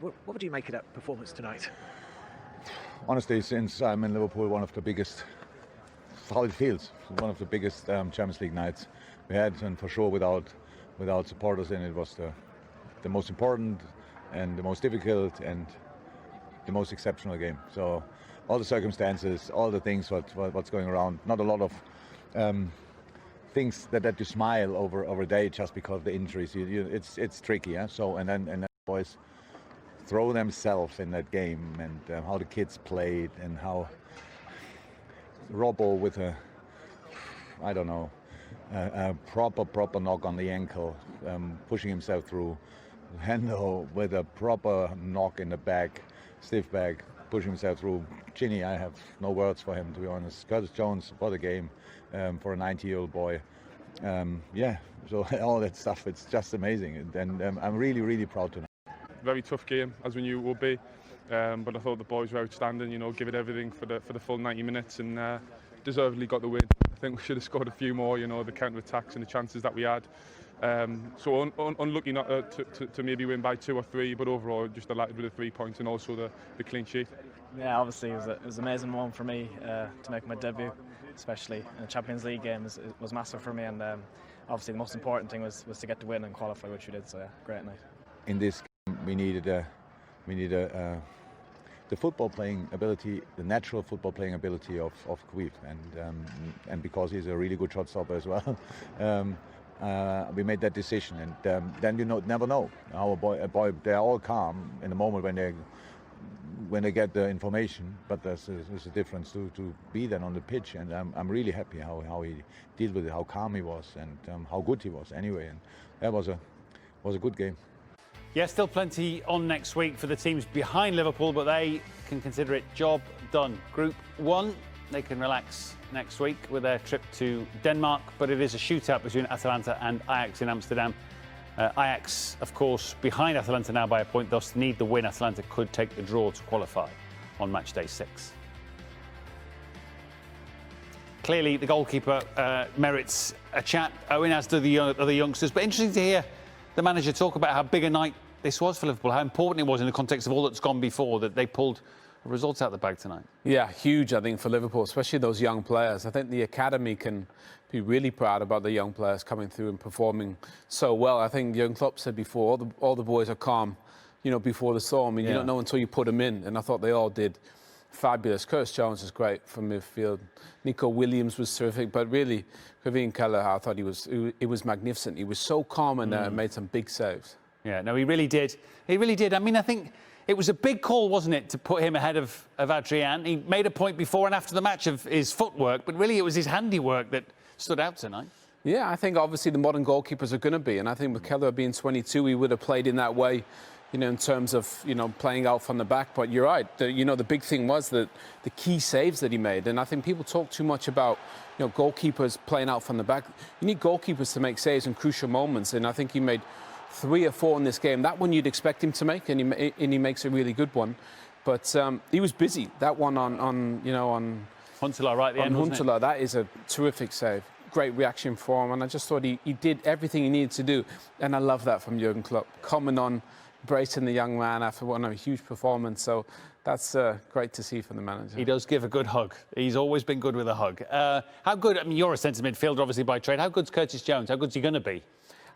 What would you make of that performance tonight? Honestly, since I'm in Liverpool, one of the biggest, how it feels, one of the biggest Champions League nights we had, and for sure without supporters in it was the most important and the most difficult and the most exceptional game. So all the circumstances, all the things, what's going around, not a lot of things that you smile over a day just because of the injuries. It's tricky, yeah. So and then boys throw themselves in that game, and how the kids played, and how Robbo with a proper knock on the ankle, pushing himself through. Hendo with a proper knock in the back, stiff back, pushing himself through. Ginny, I have no words for him, to be honest. Curtis Jones, what a game for a 90-year-old boy. So all that stuff, it's just amazing. And I'm really, really proud tonight. Very tough game, as we knew it would be. But I thought the boys were outstanding, give it everything for the full 90 minutes, and deservedly got the win. I think we should have scored a few more, the counter-attacks and the chances that we had. So unlucky not to maybe win by 2 or 3, but overall just delighted with the 3 points and also the clean sheet. Yeah, obviously it was an amazing one for me to make my debut, especially in a Champions League game. It was massive for me, and obviously the most important thing was to get the win and qualify, which we did. So yeah, great night. In this game, we needed the football playing ability, the natural football playing ability of Kvif, and because he's a really good shot stopper as well. We made that decision, and then you never know how a boy. They're all calm in the moment when they get the information, but there's a difference to be then on the pitch, and I'm really happy how he dealt with it, how calm he was, and how good he was anyway, and that was a good game. Yeah, still plenty on next week for the teams behind Liverpool, but they can consider it job done. Group 1, they can relax next week with their trip to Denmark, but it is a shootout between Atalanta and Ajax in Amsterdam. Ajax, of course, behind Atalanta now by a point, thus need the win. Atalanta could take the draw to qualify on match day 6. Clearly, the goalkeeper merits a chat, Owen, as do the other youngsters. But interesting to hear the manager talk about how big a night this was for Liverpool, how important it was in the context of all that's gone before, that they pulled results out the bag tonight. Yeah, huge, I think, for Liverpool, especially those young players. I think the academy can be really proud about the young players coming through and performing so well. I think Jurgen Klopp said before, all the boys are calm, before the storm, and you don't know until you put them in. And I thought they all did fabulous. Curtis Jones is great from midfield. Nico Williams was terrific, but really, Kevin Keller, I thought it was magnificent. He was so calm and made some big saves. Yeah, no, he really did. He really did. I mean, I think it was a big call, wasn't it, to put him ahead of Adrian. He made a point before and after the match of his footwork, but really it was his handiwork that stood out tonight. Yeah, I think obviously the modern goalkeepers are going to be, and I think with Keller being 22, he would have played in that way, in terms of, playing out from the back. But you're right, the big thing was the key saves that he made. And I think people talk too much about, goalkeepers playing out from the back. You need goalkeepers to make saves in crucial moments, and I think he made 3 or 4 in this game. That one you'd expect him to make, and he makes a really good one. But he was busy. That one on Huntelaar right at the end, Huntelaar, that is a terrific save. Great reaction for him, and I just thought he did everything he needed to do. And I love that from Jurgen Klopp, coming on, embracing the young man after a huge performance. So that's great to see from the manager. He does give a good hug. He's always been good with a hug. How good, you're a centre midfielder, obviously, by trade. How good's Curtis Jones? How good's he going to be?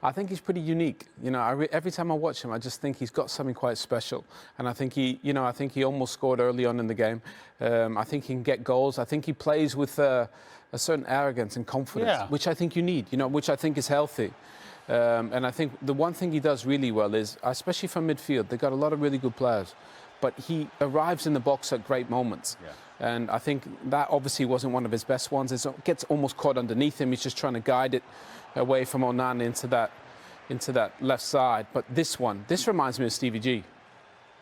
I think he's pretty unique. Every time I watch him, I just think he's got something quite special. And I think he almost scored early on in the game. I think he can get goals. I think he plays with a certain arrogance and confidence, which I think you need, which I think is healthy. And I think the one thing he does really well is, especially from midfield, they've got a lot of really good players, but he arrives in the box at great moments. Yeah. And I think that obviously wasn't one of his best ones. It gets almost caught underneath him. He's just trying to guide it away from Onana into that left side. But this reminds me of Stevie G.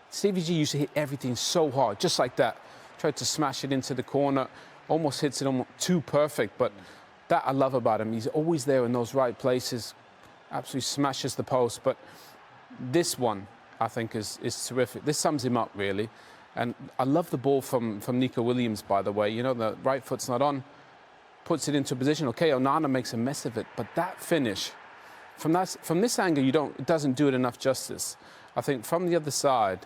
Stevie G used to hit everything so hard, just like that. Tried to smash it into the corner, almost hits it almost too perfect. But that I love about him. He's always there in those right places, absolutely smashes the post. But this one, I think, is terrific. This sums him up, really. And I love the ball from Nico Williams, by the way. The right foot's not on, puts it into a position. Okay, Onana makes a mess of it, but that finish, from this angle, it doesn't do it enough justice. I think from the other side,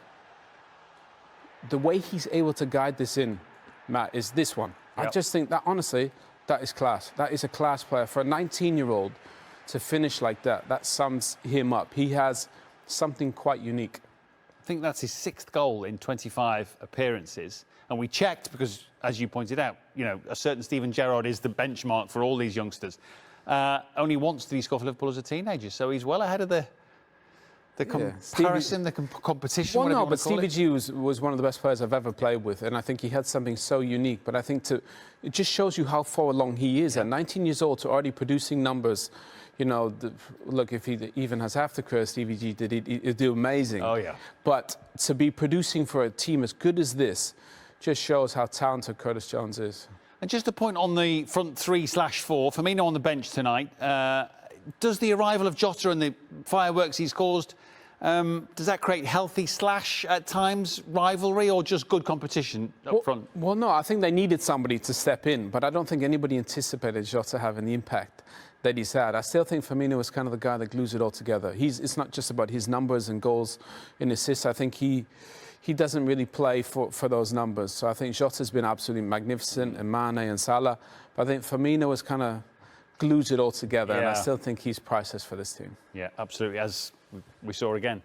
the way he's able to guide this in, Matt, is this one. Yep. I just think that, honestly, that is class. That is a class player. For a 19-year-old to finish like that, that sums him up. He has something quite unique. I think that's his 6th goal in 25 appearances. And we checked because, as you pointed out, you know, a certain Steven Gerrard is the benchmark for all these youngsters. Only once did he score for Liverpool as a teenager, so he's well ahead of the comparison, the competition. Well, no, but Stevie G was one of the best players I've ever played with, and I think he had something so unique. But I think it just shows you how far along he is. At 19 years old, to already producing numbers. You know, look, if he even has half the career Stevie G did, he'd do amazing. Oh, yeah. But to be producing for a team as good as this just shows how talented Curtis Jones is. And just a point on the front 3/4, Firmino on the bench tonight. Does the arrival of Jota and the fireworks he's caused, does that create healthy / at times rivalry or just good competition up front? Well, no, I think they needed somebody to step in, but I don't think anybody anticipated Jota having the impact that he's had. I still think Firmino is kind of the guy that glues it all together. It's not just about his numbers and goals and assists. I think he doesn't really play for those numbers. So I think Jota's been absolutely magnificent, and Mane and Salah. But I think Firmino has kind of glues it all together, and I still think he's priceless for this team. Yeah, absolutely, as we saw again.